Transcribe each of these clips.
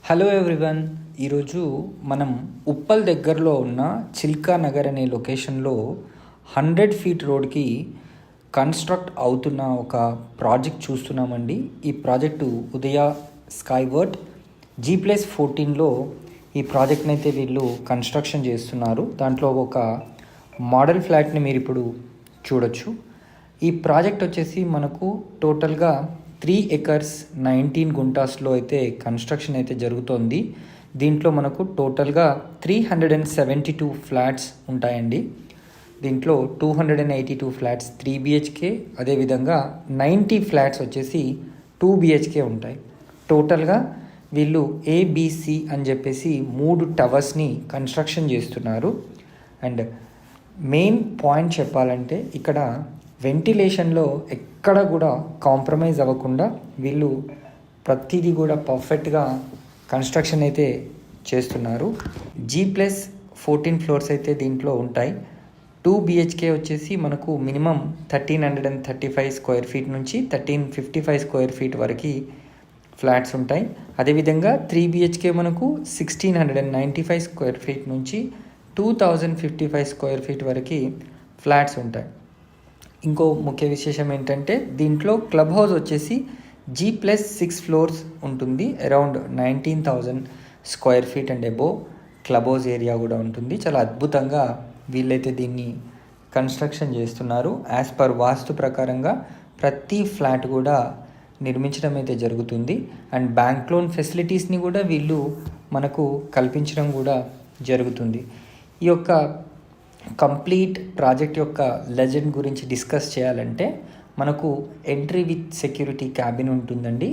Hello everyone. ఈరోజు మనం ఉప్పల్ దగ్గరలో ఉన్న చిల్కా నగర్ అనే లొకేషన్లో 100 ఫీట్ రోడ్కి కన్స్ట్రక్ట్ అవుతున్న ఒక ప్రాజెక్ట్ చూస్తున్నామండి. ఈ ప్రాజెక్టు ఉదయ స్కైవర్ట్ G+14లో ఈ ప్రాజెక్ట్ని అయితే వీళ్ళు కన్స్ట్రక్షన్ చేస్తున్నారు. దాంట్లో ఒక మోడల్ ఫ్లాట్ని మీరు ఇప్పుడు చూడొచ్చు. ఈ ప్రాజెక్ట్ వచ్చేసి మనకు టోటల్గా 3 acres 19 గుంటాస్లో అయితే కన్స్ట్రక్షన్ అయితే జరుగుతోంది. దీంట్లో మనకు టోటల్గా 372 ఫ్లాట్స్ ఉంటాయండి. దీంట్లో 282 ఫ్లాట్స్ 3 BHK, అదేవిధంగా 90 ఫ్లాట్స్ వచ్చేసి 2 BHK ఉంటాయి. టోటల్గా వీళ్ళు ABC అని చెప్పేసి 3 టవర్స్ని కన్స్ట్రక్షన్ చేస్తున్నారు. అండ్ మెయిన్ పాయింట్ చెప్పాలంటే ఇక్కడ వెంటిలేషన్లో ఎక్కడ కూడా కాంప్రమైజ్ అవ్వకుండా వీళ్ళు ప్రతిదీ కూడా పర్ఫెక్ట్గా కన్స్ట్రక్షన్ అయితే చేస్తున్నారు. G+14 ఫ్లోర్స్ అయితే దీంట్లో ఉంటాయి. 2 BHK వచ్చేసి మనకు మినిమం 1335 స్క్వేర్ ఫీట్ నుంచి 1355 స్క్వేర్ ఫీట్ వరకు ఫ్లాట్స్ ఉంటాయి. అదేవిధంగా 3 BHK మనకు 1695 స్క్వేర్ ఫీట్ నుంచి 2055 స్క్వేర్ ఫీట్ వరకు ఫ్లాట్స్ ఉంటాయి. ఇంకో ముఖ్య విశేషం ఏంటంటే దీంట్లో క్లబ్ హౌస్ వచ్చేసి G+6 ఫ్లోర్స్ ఉంటుంది. Around 19,000 square feet and above club house area కూడా ఉంటుంది. చాలా అద్భుతంగా వీళ్ళైతే దీన్ని కన్స్ట్రక్షన్ చేస్తున్నారు. యాజ్ పర్ వాస్తు ప్రకారంగా ప్రతి ఫ్లాట్ కూడా నిర్మించడం అయితే జరుగుతుంది. అండ్ బ్యాంక్ లోన్ ఫెసిలిటీస్ని కూడా వీళ్ళు మనకు కల్పించడం కూడా జరుగుతుంది. ఈ యొక్క కంప్లీట్ ప్రాజెక్ట్ యొక్క లెజెండ్ గురించి డిస్కస్ చేయాలంటే మనకు ఎంట్రీ విత్ సెక్యూరిటీ క్యాబిన్ ఉంటుందండి.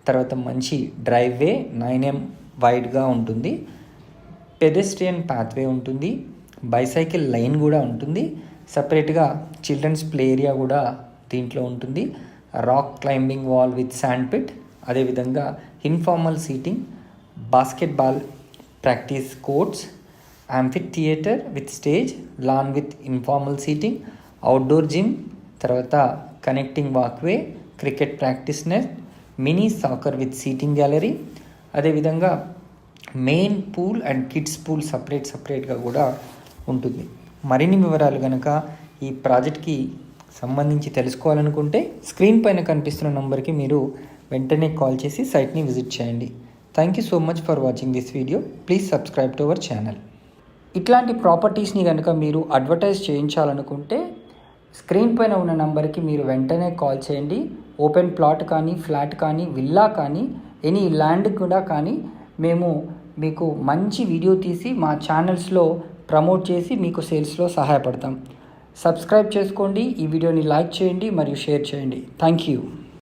తర్వాత మంచి డ్రైవ్వే 9M వైడ్గా ఉంటుంది. పెడెస్ట్రియన్ పాత్వే ఉంటుంది. బైసైకిల్ లైన్ కూడా ఉంటుంది. సపరేట్గా చిల్డ్రన్స్ ప్లే ఏరియా కూడా దీంట్లో ఉంటుంది. Rock climbing wall with sand pit, అదేవిధంగా informal seating, basketball practice courts, amphitheater with stage, lawn with informal seating, outdoor gym, తర్వాత connecting walkway, cricket practice net, mini soccer with seating gallery, అదేవిధంగా main pool and kids pool సపరేట్గా కూడా ఉంటుంది. మరిన్ని వివరాలు కనుక ఈ ప్రాజెక్ట్కి సంబంధించి తెలుసుకోవాలనుకుంటే స్క్రీన్ పైన కనిపిస్తున్న నంబర్కి మీరు వెంటనే కాల్ చేసి సైట్ని విజిట్ చేయండి. Thank you so much for watching this video. Please subscribe to our channel. ఇట్లాంటి ప్రాపర్టీస్ని కనుక మీరు అడ్వర్టైజ్ చేయించాలనుకుంటే స్క్రీన్ పైన ఉన్న నంబర్కి మీరు వెంటనే కాల్ చేయండి. ఓపెన్ ప్లాట్ కానీ, ఫ్లాట్ కానీ, విల్లా కానీ, ఎనీ ల్యాండ్ కూడా కానీ మేము మీకు మంచి వీడియో తీసి మా ఛానల్స్లో ప్రమోట్ చేసి మీకు సేల్స్లో సహాయపడతాం. సబ్స్క్రైబ్ చేసుకోండి, ఈ వీడియోని లైక్ చేయండి మరియు షేర్ చేయండి. Thank you.